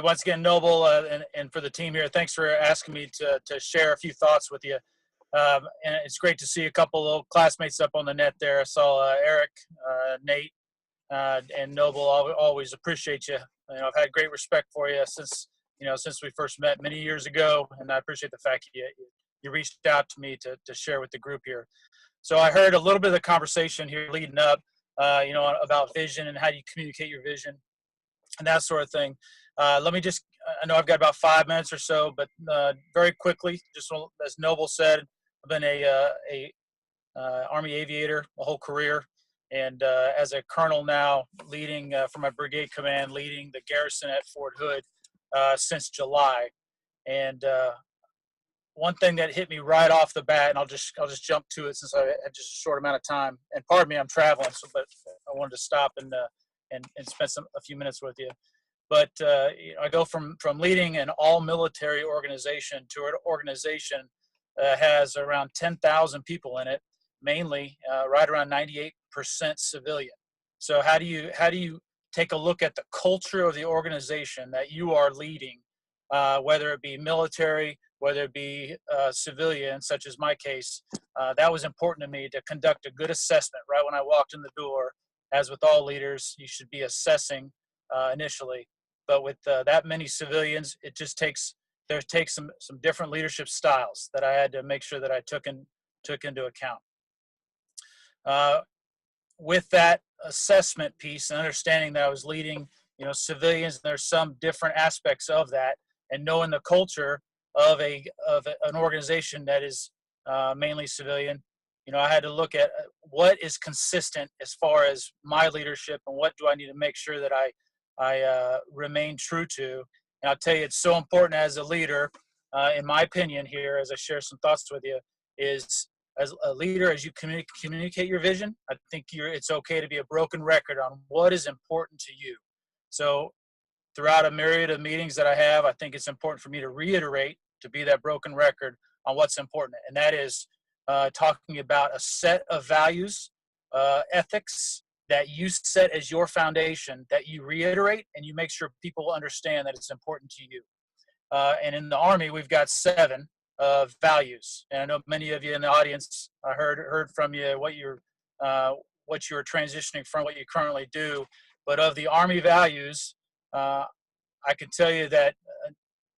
once again, Noble, and for the team here, thanks for asking me to share a few thoughts with you. And it's great to see a couple of classmates up on the net there. I saw Eric, Nate, and Noble. Always appreciate you. I've had great respect for you since we first met many years ago, and I appreciate the fact you reached out to me to share with the group here. So I heard a little bit of the conversation here leading up, about vision and how you communicate your vision and that sort of thing. Let me just, I know I've got about 5 minutes or so, but very quickly, just as Noble said, I've been a Army aviator my whole career, and as a colonel now, leading for my brigade command, leading the garrison at Fort Hood since July. And one thing that hit me right off the bat, and I'll just jump to it since I had just a short amount of time. And pardon me, I'm traveling, but I wanted to stop and spend a few minutes with you. But I go from leading an all-military organization to an organization that has around 10,000 people in it, mainly right around 98% civilian. So how do you take a look at the culture of the organization that you are leading, whether it be military, whether it be civilian, such as my case? That was important to me, to conduct a good assessment right when I walked in the door. As with all leaders, you should be assessing initially. But with that many civilians, it just takes some different leadership styles that I had to make sure that I took into account. With that assessment piece and understanding that I was leading, civilians, and there's some different aspects of that, and knowing the culture of an organization that is mainly civilian, I had to look at what is consistent as far as my leadership, and what do I need to make sure that I remain true to. And I'll tell you, it's so important as a leader, in my opinion here, as I share some thoughts with you, is as a leader, as you communicate your vision, I think it's okay to be a broken record on what is important to you. So throughout a myriad of meetings that I have, I think it's important for me to reiterate, to be that broken record on what's important. And that is talking about a set of values, ethics, that you set as your foundation, that you reiterate, and you make sure people understand that it's important to you. And in the Army, we've got 7 values. And I know many of you in the audience, I heard from you what you're transitioning from, what you currently do. But of the Army values, I can tell you that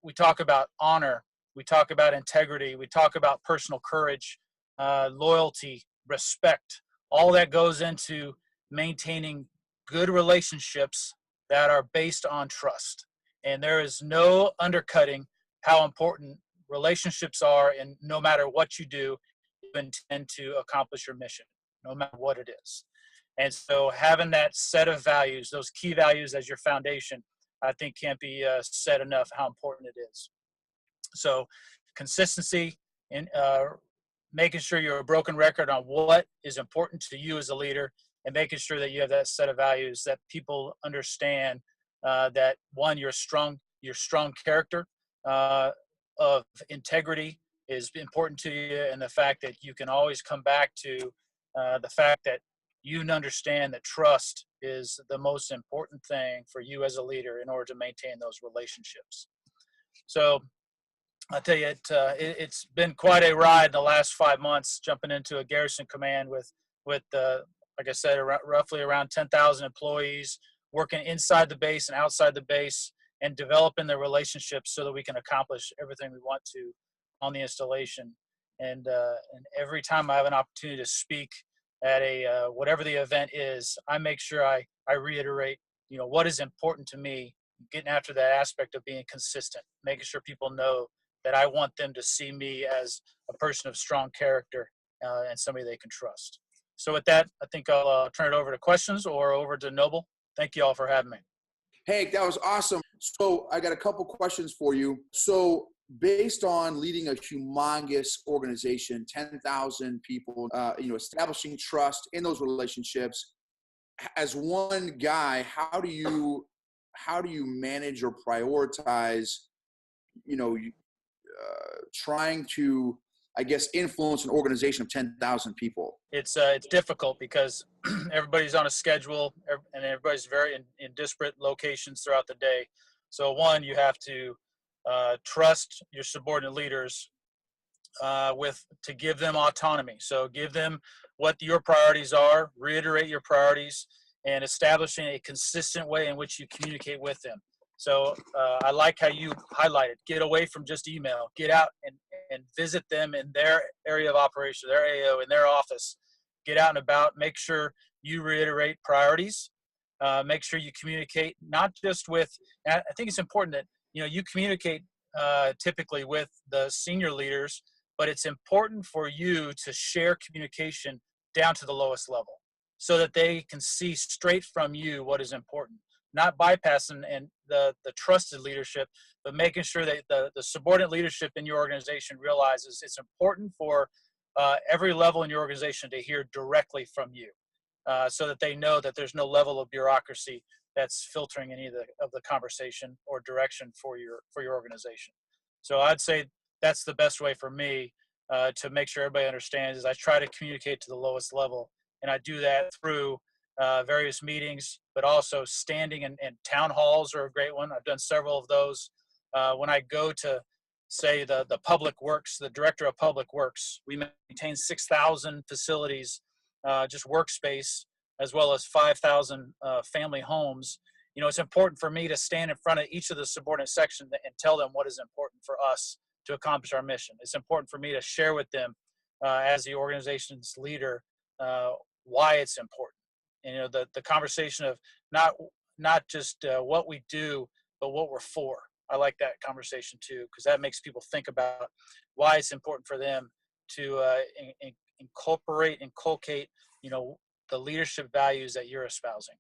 we talk about honor, we talk about integrity, we talk about personal courage, loyalty, respect. All that goes into maintaining good relationships that are based on trust. And there is no undercutting how important relationships are, and no matter what you do, you intend to accomplish your mission, no matter what it is. And so having that set of values, those key values as your foundation, I think can't be said enough how important it is. So consistency in making sure you're a broken record on what is important to you as a leader, and making sure that you have that set of values that people understand, that one, your strong character of integrity is important to you, and the fact that you can always come back to the fact that you understand that trust is the most important thing for you as a leader in order to maintain those relationships. So I'll tell you, it's been quite a ride in the last 5 months, jumping into a garrison command with like I said, roughly around 10,000 employees, working inside the base and outside the base, and developing the relationships so that we can accomplish everything we want to on the installation. And every time I have an opportunity to speak at whatever the event is, I make sure I reiterate, what is important to me, getting after that aspect of being consistent, making sure people know that I want them to see me as a person of strong character and somebody they can trust. So with that, I think I'll turn it over to questions or over to Noble. Thank you all for having me. Hey, that was awesome. So I got a couple questions for you. So based on leading a humongous organization, 10,000 people, establishing trust in those relationships, as one guy, how do you manage or prioritize, trying to, I guess, influence an organization of 10,000 people? It's difficult because everybody's on a schedule, and everybody's very in disparate locations throughout the day. So one, you have to trust your subordinate leaders to give them autonomy. So give them what your priorities are, reiterate your priorities, and establishing a consistent way in which you communicate with them. So I like how you highlighted, get away from just email, get out and visit them in their area of operation, their AO, in their office, get out and about, make sure you reiterate priorities, make sure you communicate not just with, I think it's important that, you communicate typically with the senior leaders, but it's important for you to share communication down to the lowest level so that they can see straight from you what is important, not bypassing and the trusted leadership, but making sure that the subordinate leadership in your organization realizes it's important for every level in your organization to hear directly from you, so that they know that there's no level of bureaucracy that's filtering any of the conversation or direction for your organization. So I'd say that's the best way for me to make sure everybody understands is I try to communicate to the lowest level, and I do that through various meetings, but also standing and town halls are a great one. I've done several of those. When I go to, say, the public works, the director of public works, we maintain 6,000 facilities, just workspace, as well as 5,000 family homes. It's important for me to stand in front of each of the subordinate sections and tell them what is important for us to accomplish our mission. It's important for me to share with them as the organization's leader why it's important. And, the conversation of not just what we do, but what we're for. I like that conversation too, because that makes people think about why it's important for them to inculcate, the leadership values that you're espousing.